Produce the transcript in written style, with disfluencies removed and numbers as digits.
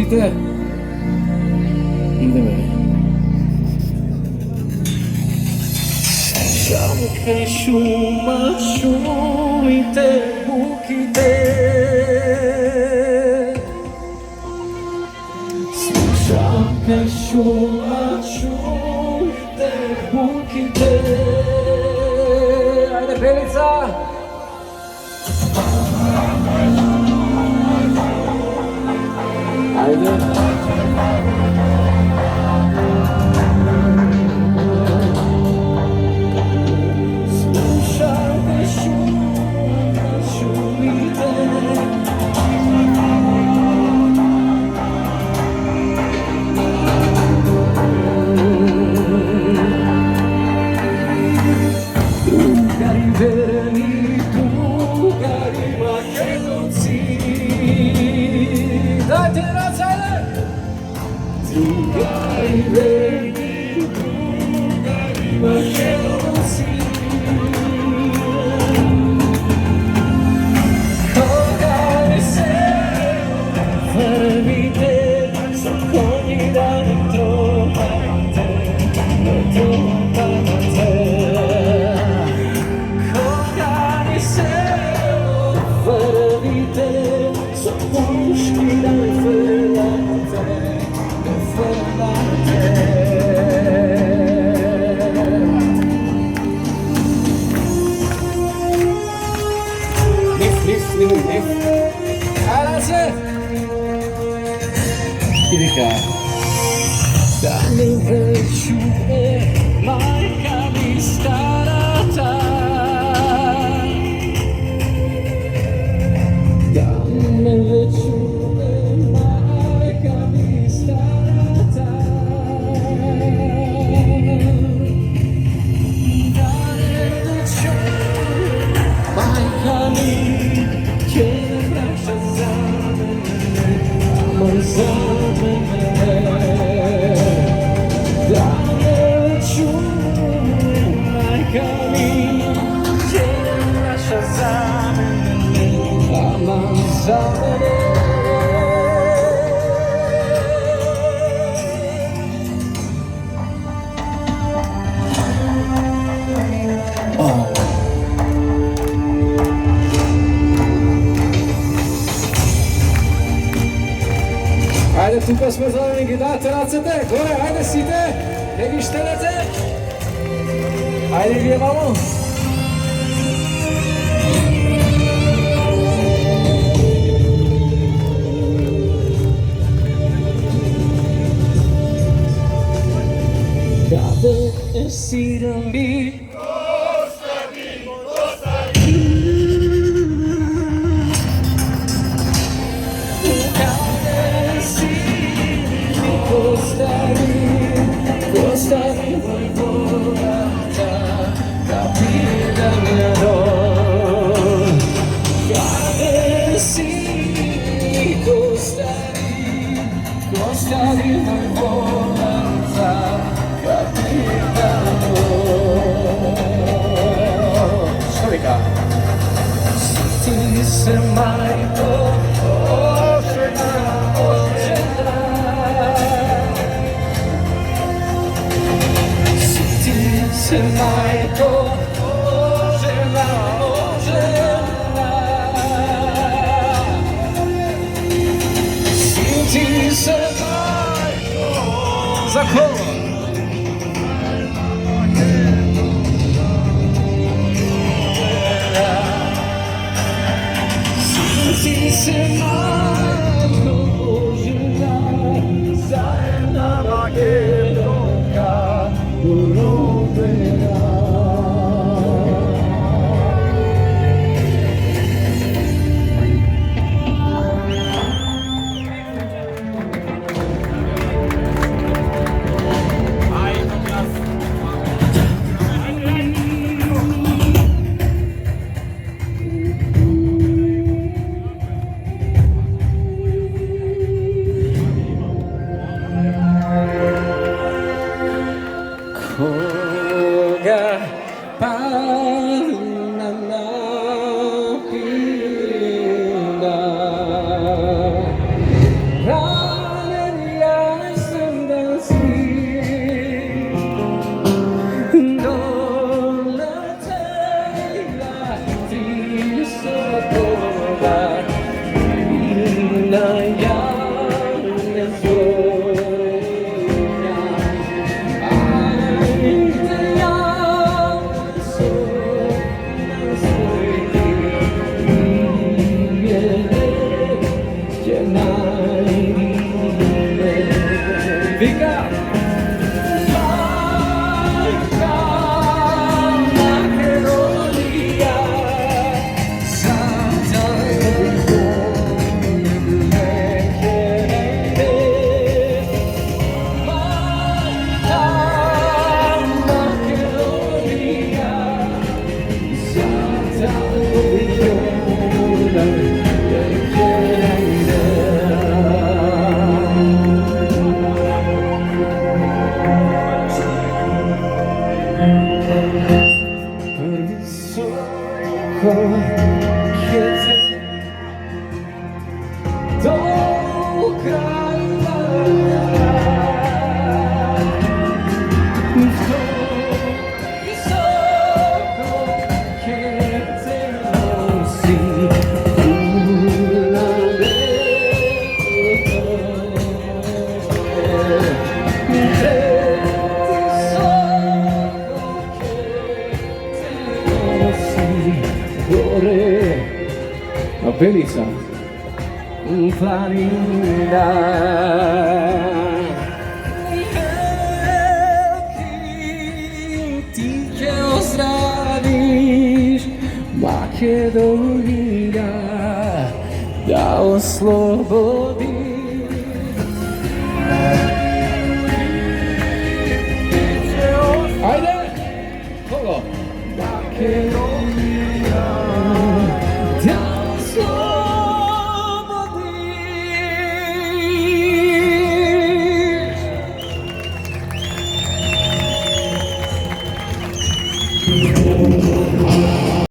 siete? Ideme. Čamke šuma šumite bukite, čamke šuma šumite bukite. Ajde Belica! Ajde! Idika. Danim večuje majka mi starata, danim večuje majka mi starata, danim večuje majka mi kjeraša za mene, za mene. Dane čuj majka mi kjeraša za mene, aman za mene. Ajde, tuka smo zoveni, date racete, gore, ajde site, ne vi štelete. Ajde, vjevamo. Date esiram bi se majko ožena, ožena. Ti se majko ožena, ožena. Ti se majko za kola. Ti se majko ožena, zajedna Makedonka urobena. oko, keď do kraja v to vysoko, keď te nosí na a Belisa planina ti che ozdravíš Makedónia da oslobodí. Ajde! Kogo? Makedónia